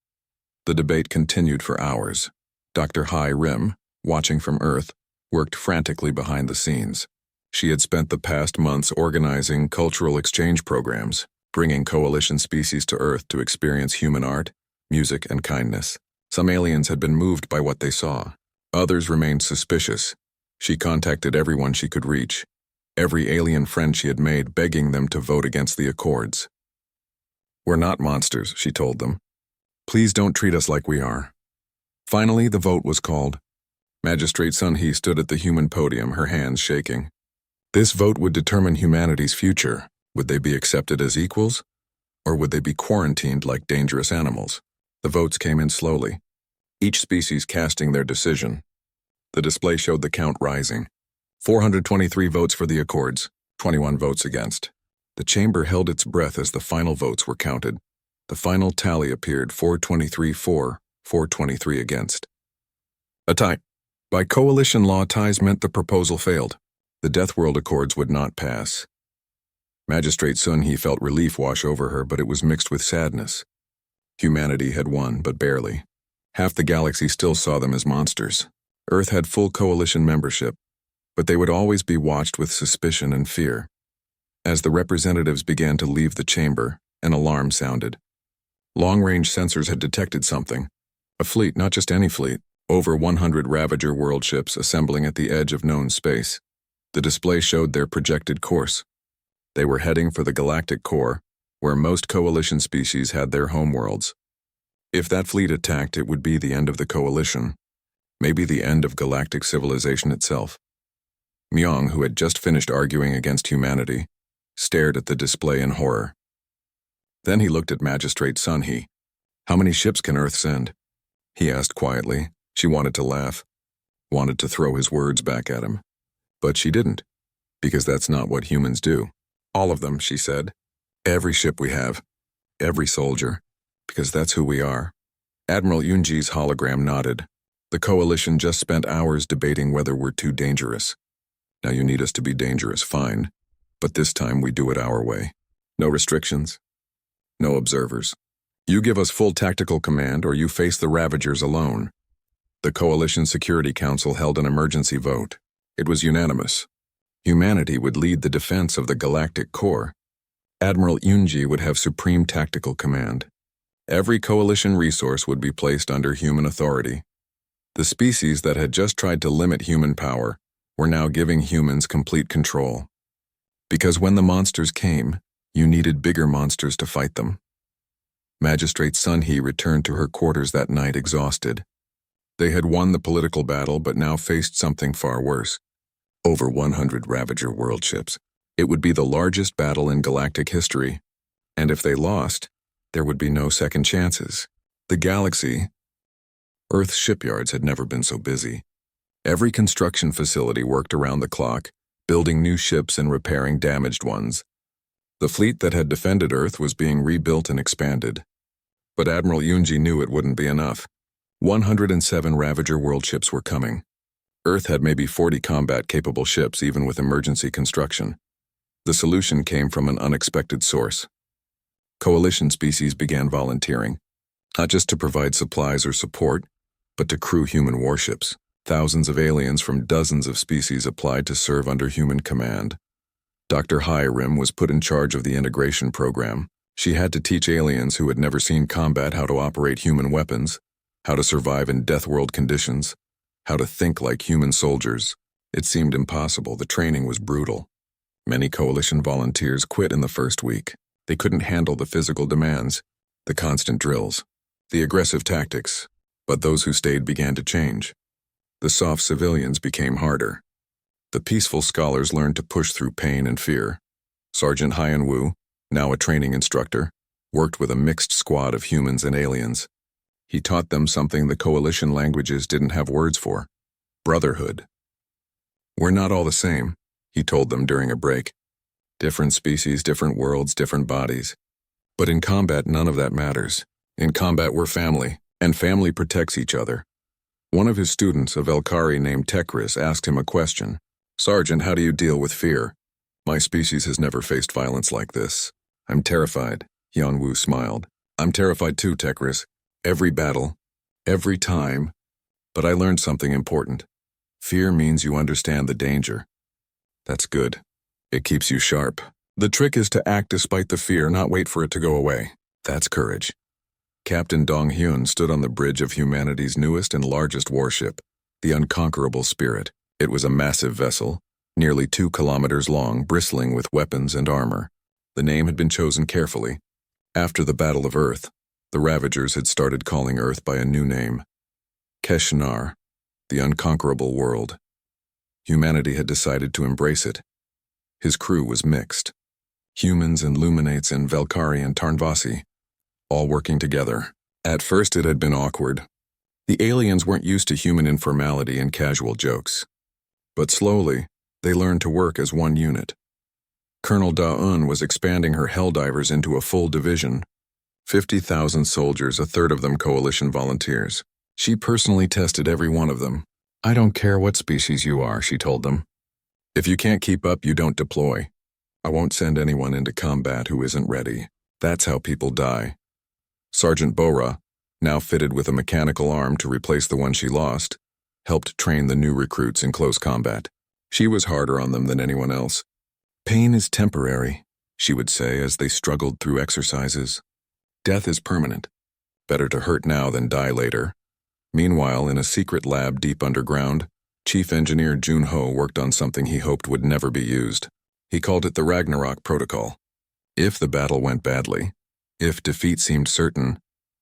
The debate continued for hours. Dr. Hai Rim, watching from Earth, worked frantically behind the scenes. She had spent the past months organizing cultural exchange programs, bringing coalition species to Earth to experience human art, music, and kindness. Some aliens had been moved by what they saw. Others remained suspicious. She contacted everyone she could reach, every alien friend she had made, begging them to vote against the Accords. We're not monsters, she told them. Please don't treat us like we are. Finally, the vote was called. Magistrate Sun-hee stood at the human podium, her hands shaking. This vote would determine humanity's future. Would they be accepted as equals? Or would they be quarantined like dangerous animals? The votes came in slowly, each species casting their decision. The display showed the count rising. 423 votes for the Accords, 21 votes against. The chamber held its breath as the final votes were counted. The final tally appeared 423 for, 423 against. A tie. By coalition law, ties meant the proposal failed. The Deathworld Accords would not pass. Magistrate Sun-hee felt relief wash over her, but it was mixed with sadness. Humanity had won, but barely. Half the galaxy still saw them as monsters. Earth had full coalition membership, but they would always be watched with suspicion and fear. As the representatives began to leave the chamber, an alarm sounded. Long-range sensors had detected something. A fleet, not just any fleet. Over 100 Ravager world ships assembling at the edge of known space. The display showed their projected course. They were heading for the galactic core, where most coalition species had their homeworlds. If that fleet attacked, it would be the end of the coalition. Maybe the end of galactic civilization itself. Myong, who had just finished arguing against humanity, stared at the display in horror. Then he looked at Magistrate Sun-hee. How many ships can Earth send? He asked quietly. She wanted to laugh, wanted to throw his words back at him. But she didn't, because that's not what humans do. All of them, she said. Every ship we have. Every soldier. Because that's who we are. Admiral Yun-ji's hologram nodded. The coalition just spent hours debating whether we're too dangerous. Now you need us to be dangerous, fine. But this time we do it our way. No restrictions. No observers. You give us full tactical command or you face the Ravagers alone. The Coalition Security Council held an emergency vote. It was unanimous. Humanity would lead the defense of the galactic core. Admiral Yun-ji would have supreme tactical command. Every coalition resource would be placed under human authority. The species that had just tried to limit human power were now giving humans complete control. Because when the monsters came, you needed bigger monsters to fight them. Magistrate Sunhee returned to her quarters that night exhausted. They had won the political battle but now faced something far worse. Over 100 Ravager world ships. It would be the largest battle in galactic history. And if they lost, there would be no second chances. The galaxy, Earth's shipyards had never been so busy. Every construction facility worked around the clock, building new ships and repairing damaged ones. The fleet that had defended Earth was being rebuilt and expanded. But Admiral Yunji knew it wouldn't be enough. 107 Ravager world ships were coming. Earth had maybe 40 combat-capable ships even with emergency construction. The solution came from an unexpected source. Coalition species began volunteering, not just to provide supplies or support, but to crew human warships. Thousands of aliens from dozens of species applied to serve under human command. Dr. Hiram was put in charge of the integration program. She had to teach aliens who had never seen combat how to operate human weapons, how to survive in Deathworld conditions, how to think like human soldiers. It seemed impossible. The training was brutal. Many Coalition volunteers quit in the first week. They couldn't handle the physical demands, the constant drills, the aggressive tactics. But those who stayed began to change. The soft civilians became harder. The peaceful scholars learned to push through pain and fear. Sergeant Hyan Wu, now a training instructor, worked with a mixed squad of humans and aliens. He taught them something the Coalition languages didn't have words for: brotherhood. "We're not all the same," he told them during a break. "Different species, different worlds, different bodies. But in combat, none of that matters. In combat, we're family, and family protects each other." One of his students, a Velkari named Tekris, asked him a question. "Sergeant, how do you deal with fear?" "My species has never faced violence like this. I'm terrified," Yanwu smiled. "I'm terrified too, Tekris. Every battle, every time. But I learned something important. Fear means you understand the danger. That's good. It keeps you sharp. The trick is to act despite the fear, not wait for it to go away. That's courage." Captain Dong Hyun stood on the bridge of humanity's newest and largest warship, the Unconquerable Spirit. It was a massive vessel, nearly 2 kilometers long, bristling with weapons and armor. The name had been chosen carefully. After the Battle of Earth, the Ravagers had started calling Earth by a new name: Keshnar, the Unconquerable World. Humanity had decided to embrace it. His crew was mixed. Humans and Luminates and Velkari and Tarnvasi, all working together. At first it had been awkward. The aliens weren't used to human informality and casual jokes. But slowly, they learned to work as one unit. Colonel Da-un was expanding her Helldivers into a full division. 50,000 soldiers, a third of them Coalition volunteers. She personally tested every one of them. "I don't care what species you are," she told them. "If you can't keep up, you don't deploy. I won't send anyone into combat who isn't ready. That's how people die." Sergeant Bora, now fitted with a mechanical arm to replace the one she lost, helped train the new recruits in close combat. She was harder on them than anyone else. "Pain is temporary," she would say as they struggled through exercises. "Death is permanent. Better to hurt now than die later." Meanwhile, in a secret lab deep underground, Chief Engineer Jun-ho worked on something he hoped would never be used. He called it the Ragnarok Protocol. If the battle went badly, if defeat seemed certain,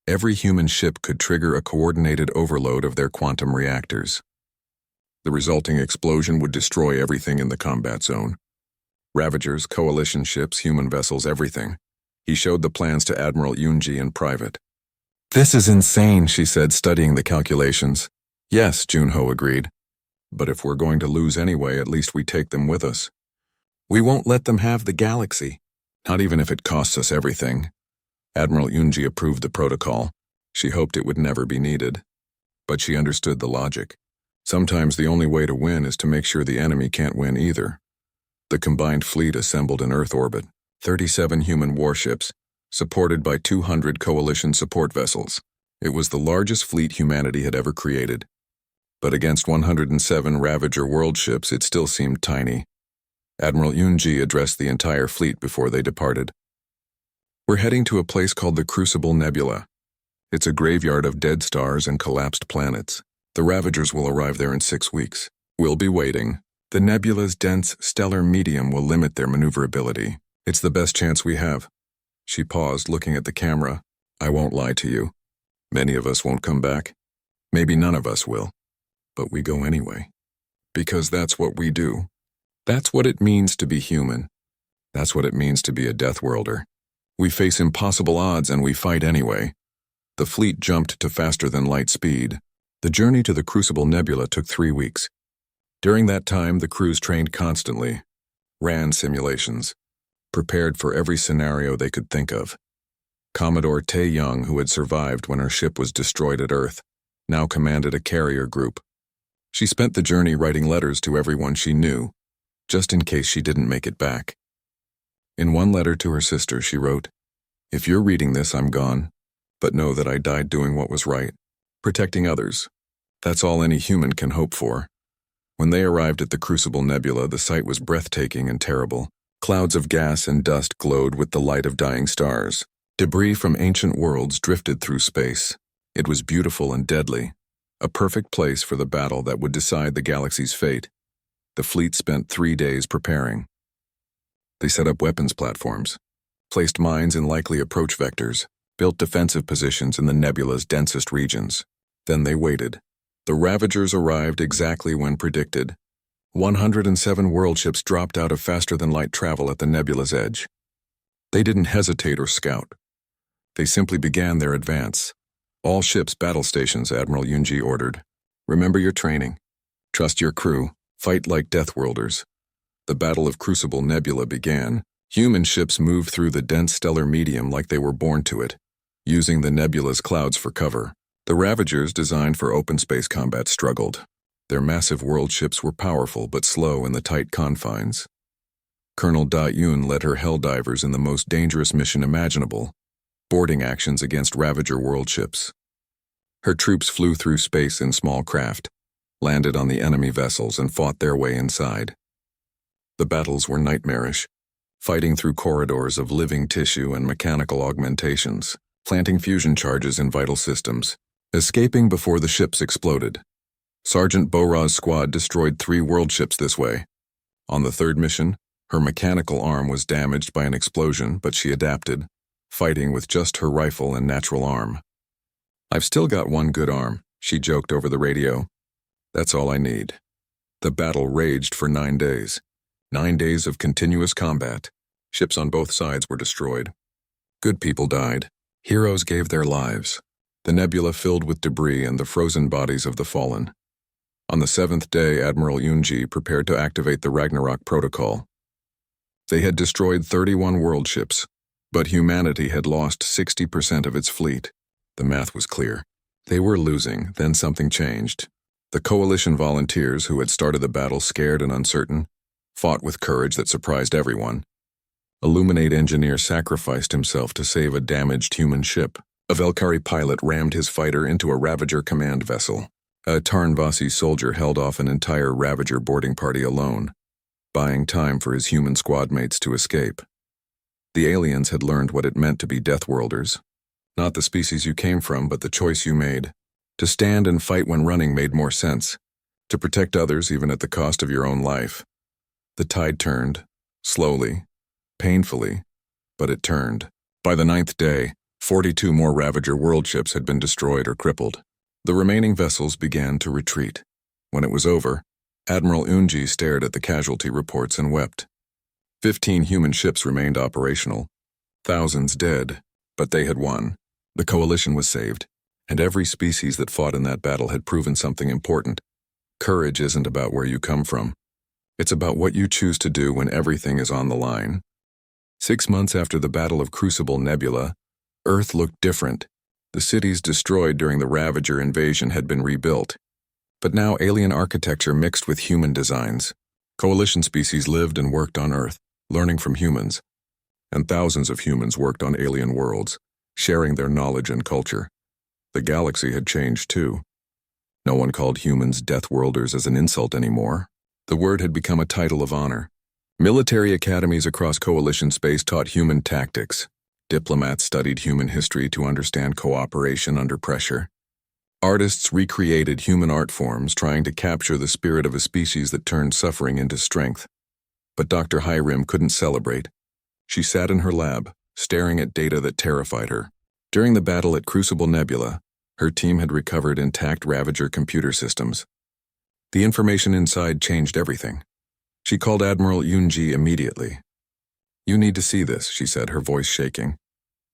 every human ship could trigger a coordinated overload of their quantum reactors. The resulting explosion would destroy everything in the combat zone. Ravagers, Coalition ships, human vessels, everything. He showed the plans to Admiral Yunji in private. "This is insane," she said, studying the calculations. "Yes," Jun-ho agreed. "But if we're going to lose anyway, at least we take them with us. We won't let them have the galaxy, not even if it costs us everything." Admiral Yunji approved the protocol. She hoped it would never be needed. But she understood the logic. Sometimes the only way to win is to make sure the enemy can't win either. The combined fleet assembled in Earth orbit, 37 human warships, supported by 200 Coalition support vessels. It was the largest fleet humanity had ever created. But against 107 Ravager world ships, it still seemed tiny. Admiral Yunji addressed the entire fleet before they departed. "We're heading to a place called the Crucible Nebula. It's a graveyard of dead stars and collapsed planets. The Ravagers will arrive there in 6 weeks. We'll be waiting. The nebula's dense stellar medium will limit their maneuverability. It's the best chance we have." She paused, looking at the camera. "I won't lie to you. Many of us won't come back. Maybe none of us will. But we go anyway. Because that's what we do. That's what it means to be human. That's what it means to be a Deathworlder. We face impossible odds and we fight anyway." The fleet jumped to faster-than-light speed. The journey to the Crucible Nebula took 3 weeks. During that time, the crews trained constantly, ran simulations, prepared for every scenario they could think of. Commodore Tae Young, who had survived when her ship was destroyed at Earth, now commanded a carrier group. She spent the journey writing letters to everyone she knew, just in case she didn't make it back. In one letter to her sister, she wrote, "If you're reading this, I'm gone, but know that I died doing what was right, protecting others. That's all any human can hope for." When they arrived at the Crucible Nebula, the sight was breathtaking and terrible. Clouds of gas and dust glowed with the light of dying stars. Debris from ancient worlds drifted through space. It was beautiful and deadly, a perfect place for the battle that would decide the galaxy's fate. The fleet spent 3 days preparing. They set up weapons platforms, placed mines in likely approach vectors, built defensive positions in the nebula's densest regions. Then they waited. The Ravagers arrived exactly when predicted. 107 world ships dropped out of faster-than-light travel at the nebula's edge. They didn't hesitate or scout. They simply began their advance. "All ships battle stations," Admiral Yunji ordered. "Remember your training. Trust your crew. Fight like Deathworlders." The Battle of Crucible Nebula began. Human ships moved through the dense stellar medium like they were born to it, using the nebula's clouds for cover. The Ravagers, designed for open space combat, struggled. Their massive world ships were powerful but slow in the tight confines. Colonel Da-Yun led her Helldivers in the most dangerous mission imaginable, boarding actions against Ravager world ships. Her troops flew through space in small craft, landed on the enemy vessels, and fought their way inside. The battles were nightmarish, fighting through corridors of living tissue and mechanical augmentations, planting fusion charges in vital systems, escaping before the ships exploded. Sergeant Bora's squad destroyed 3 world ships this way. On the 3rd mission, her mechanical arm was damaged by an explosion, but she adapted, fighting with just her rifle and natural arm. "I've still got one good arm," she joked over the radio. "That's all I need." The battle raged for 9 days. 9 days of continuous combat. Ships on both sides were destroyed. Good people died. Heroes gave their lives. The nebula filled with debris and the frozen bodies of the fallen. On the 7th day, Admiral Yunji prepared to activate the Ragnarok Protocol. They had destroyed 31 world ships, but humanity had lost 60% of its fleet. The math was clear. They were losing, then something changed. The Coalition volunteers, who had started the battle scared and uncertain, fought with courage that surprised everyone. Illuminate engineer sacrificed himself to save a damaged human ship. A Velkari pilot rammed his fighter into a Ravager command vessel. A Tarnvasi soldier held off an entire Ravager boarding party alone, buying time for his human squad mates to escape. The aliens had learned what it meant to be Deathworlders. Not the species you came from, but the choice you made. To stand and fight when running made more sense. To protect others even at the cost of your own life. The tide turned, slowly, painfully, but it turned. By the 9th day, 42 more Ravager world ships had been destroyed or crippled. The remaining vessels began to retreat. When it was over, Admiral Unji stared at the casualty reports and wept. 15 human ships remained operational. Thousands dead, but they had won. The Coalition was saved, and every species that fought in that battle had proven something important. Courage isn't about where you come from. It's about what you choose to do when everything is on the line. 6 months after the Battle of Crucible Nebula, Earth looked different. The cities destroyed during the Ravager invasion had been rebuilt. But now alien architecture mixed with human designs. Coalition species lived and worked on Earth, learning from humans. And thousands of humans worked on alien worlds, sharing their knowledge and culture. The galaxy had changed too. No one called humans Deathworlders as an insult anymore. The word had become a title of honor. Military academies across Coalition space taught human tactics. Diplomats studied human history to understand cooperation under pressure. Artists recreated human art forms trying to capture the spirit of a species that turned suffering into strength. But Dr. Hyrim couldn't celebrate. She sat in her lab, staring at data that terrified her. During the battle at Crucible Nebula, her team had recovered intact Ravager computer systems. The information inside changed everything. She called Admiral Yunji immediately. "You need to see this," she said, her voice shaking.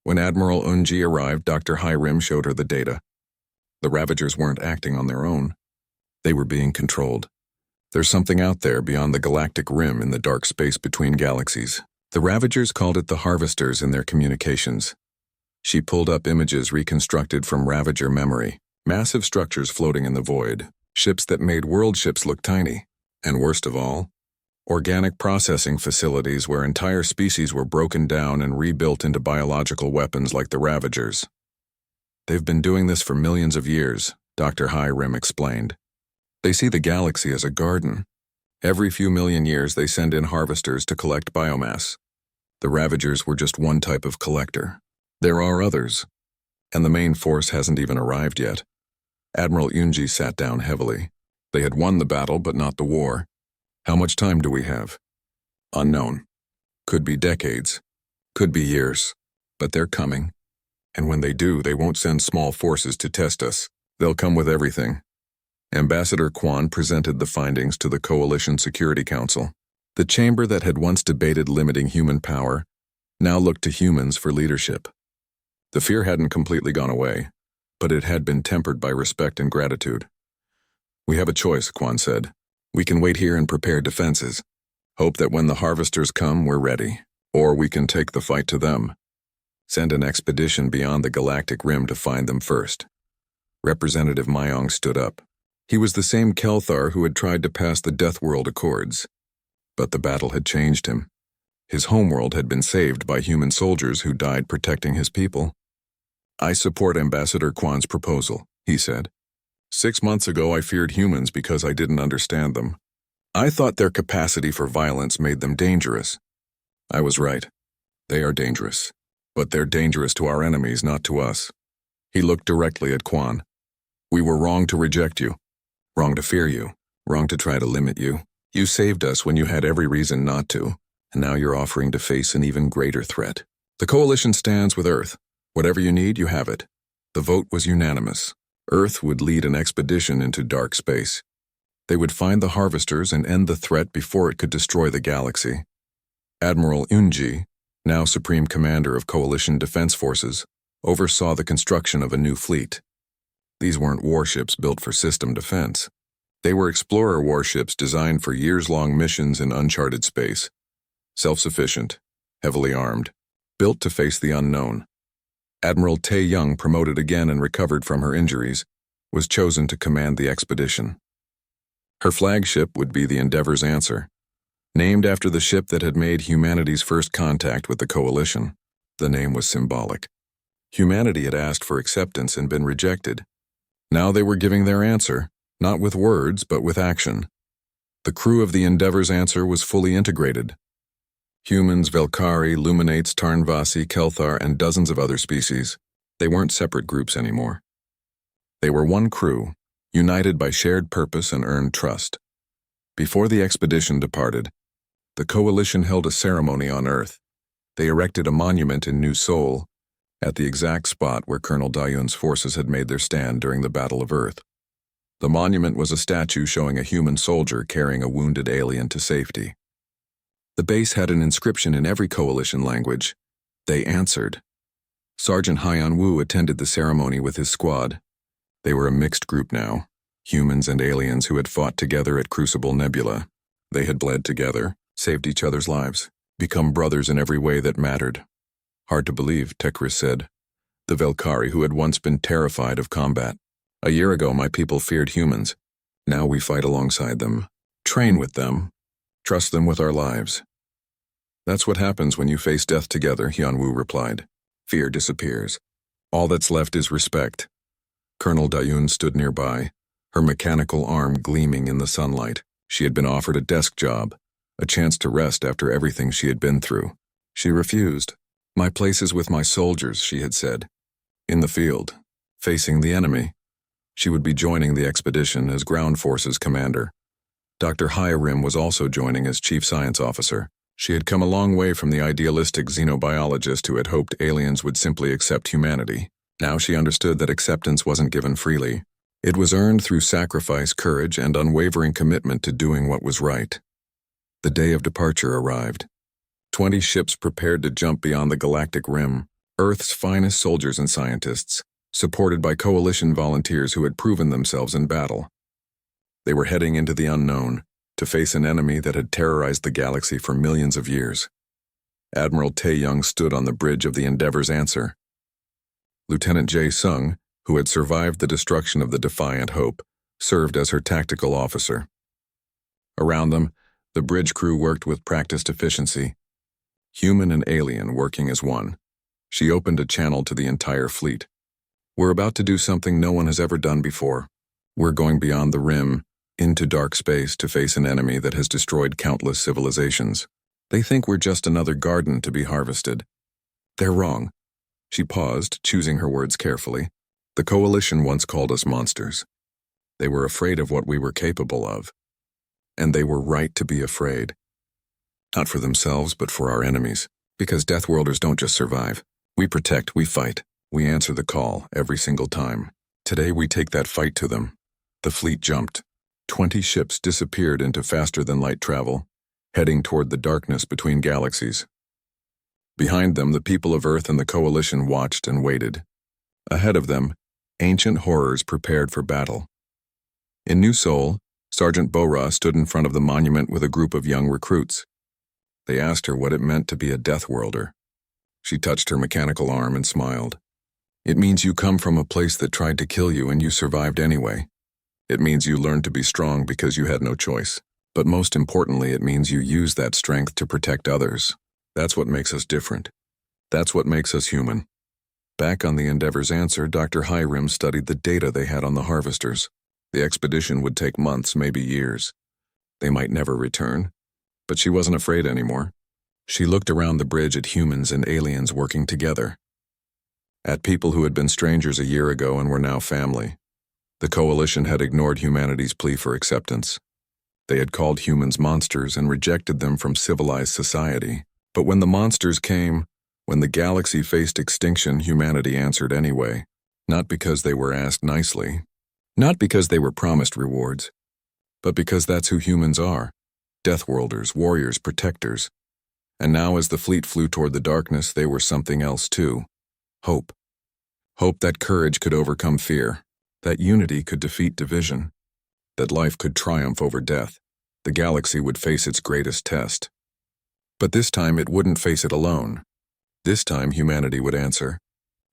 When Admiral Yunji arrived, Dr. Hyrim showed her the data. The Ravagers weren't acting on their own. They were being controlled. There's something out there beyond the galactic rim in the dark space between galaxies. The Ravagers called it the Harvesters in their communications. She pulled up images reconstructed from Ravager memory. Massive structures floating in the void. Ships that made world ships look tiny. And worst of all, organic processing facilities where entire species were broken down and rebuilt into biological weapons like the Ravagers. "They've been doing this for millions of years," Dr. Hyrim explained. "They see the galaxy as a garden. Every few million years they send in harvesters to collect biomass. The Ravagers were just one type of collector. There are others, and the main force hasn't even arrived yet." Admiral Yunji sat down heavily. They had won the battle, but not the war. "How much time do we have?" "Unknown. Could be decades. Could be years. But they're coming. And when they do, they won't send small forces to test us. They'll come with everything." Ambassador Quan presented the findings to the Coalition Security Council. The chamber that had once debated limiting human power now looked to humans for leadership. The fear hadn't completely gone away, but it had been tempered by respect and gratitude. "We have a choice," Quan said. "We can wait here and prepare defenses. Hope that when the harvesters come, we're ready. Or we can take the fight to them. Send an expedition beyond the galactic rim to find them first." Representative Myong stood up. He was the same Kelthar who had tried to pass the Deathworld Accords. But the battle had changed him. His homeworld had been saved by human soldiers who died protecting his people. "I support Ambassador Quan's proposal," he said. 6 months ago I feared humans because I didn't understand them. I thought their capacity for violence made them dangerous. I was right. They are dangerous. But they're dangerous to our enemies, not to us. He looked directly at Quan. "We were wrong to reject you. Wrong to fear you. Wrong to try to limit you. You saved us when you had every reason not to, and now you're offering to face an even greater threat. The Coalition stands with Earth. Whatever you need, you have it." The vote was unanimous. Earth would lead an expedition into dark space. They would find the Harvesters and end the threat before it could destroy the galaxy. Admiral Yunji, now Supreme Commander of Coalition Defense Forces, oversaw the construction of a new fleet. These weren't warships built for system defense. They were explorer warships designed for years-long missions in uncharted space. Self-sufficient, heavily armed, built to face the unknown. Admiral Tae Young, promoted again and recovered from her injuries, was chosen to command the expedition. Her flagship would be the Endeavor's Answer. Named after the ship that had made humanity's first contact with the Coalition, the name was symbolic. Humanity had asked for acceptance and been rejected. Now they were giving their answer, not with words, but with action. The crew of the Endeavor's Answer was fully integrated. Humans, Velkari, Luminates, Tarnvasi, Kelthar, and dozens of other species. They weren't separate groups anymore. They were one crew, united by shared purpose and earned trust. Before the expedition departed, the Coalition held a ceremony on Earth. They erected a monument in New Seoul, at the exact spot where Colonel Dayun's forces had made their stand during the Battle of Earth. The monument was a statue showing a human soldier carrying a wounded alien to safety. The base had an inscription in every Coalition language. They answered. Sergeant Hyan Wu attended the ceremony with his squad. They were a mixed group now, humans and aliens who had fought together at Crucible Nebula. They had bled together, saved each other's lives, become brothers in every way that mattered. Hard to believe, Tekris said. The Velkari who had once been terrified of combat. A year ago my people feared humans. Now we fight alongside them, train with them, trust them with our lives. That's what happens when you face death together, Hyunwoo replied. Fear disappears. All that's left is respect. Colonel Dayun stood nearby, her mechanical arm gleaming in the sunlight. She had been offered a desk job, a chance to rest after everything she had been through. She refused. My place is with my soldiers, she had said. In the field, facing the enemy. She would be joining the expedition as Ground Forces Commander. Dr. Hyrim was also joining as Chief Science Officer. She had come a long way from the idealistic xenobiologist who had hoped aliens would simply accept humanity. Now she understood that acceptance wasn't given freely. It was earned through sacrifice, courage, and unwavering commitment to doing what was right. The day of departure arrived. 20 ships prepared to jump beyond the galactic rim, Earth's finest soldiers and scientists, supported by coalition volunteers who had proven themselves in battle. They were heading into the unknown, to face an enemy that had terrorized the galaxy for millions of years. Admiral Tae-young stood on the bridge of the Endeavor's answer. Lieutenant Jae-sung, who had survived the destruction of the Defiant Hope, served as her tactical officer. Around them, the bridge crew worked with practiced efficiency, human and alien working as one. She opened a channel to the entire fleet. We're about to do something no one has ever done before. We're going beyond the rim, into dark space to face an enemy that has destroyed countless civilizations. They think we're just another garden to be harvested. They're wrong. She paused, choosing her words carefully. The coalition once called us monsters. They were afraid of what we were capable of. And they were right to be afraid. Not for themselves, but for our enemies. Because Deathworlders don't just survive. We protect, we fight. We answer the call every single time. Today we take that fight to them. The fleet jumped. 20 ships disappeared into faster-than-light travel, heading toward the darkness between galaxies. Behind them, the people of Earth and the Coalition watched and waited. Ahead of them, ancient horrors prepared for battle. In New Seoul, Sergeant Bora stood in front of the monument with a group of young recruits. They asked her what it meant to be a Deathworlder. She touched her mechanical arm and smiled. It means you come from a place that tried to kill you and you survived anyway. It means you learned to be strong because you had no choice. But most importantly, it means you use that strength to protect others. That's what makes us different. That's what makes us human. Back on the Endeavor's answer, Dr. Hyrim studied the data they had on the harvesters. The expedition would take months, maybe years. They might never return. But she wasn't afraid anymore. She looked around the bridge at humans and aliens working together. At people who had been strangers a year ago and were now family. The Coalition had ignored humanity's plea for acceptance. They had called humans monsters and rejected them from civilized society. But when the monsters came, when the galaxy faced extinction, humanity answered anyway. Not because they were asked nicely. Not because they were promised rewards. But because that's who humans are. Deathworlders, warriors, protectors. And now as the fleet flew toward the darkness, they were something else too. Hope. Hope that courage could overcome fear. That unity could defeat division. That life could triumph over death. The galaxy would face its greatest test. But this time it wouldn't face it alone. This time humanity would answer.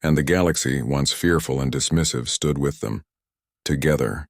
And the galaxy, once fearful and dismissive, stood with them. Together.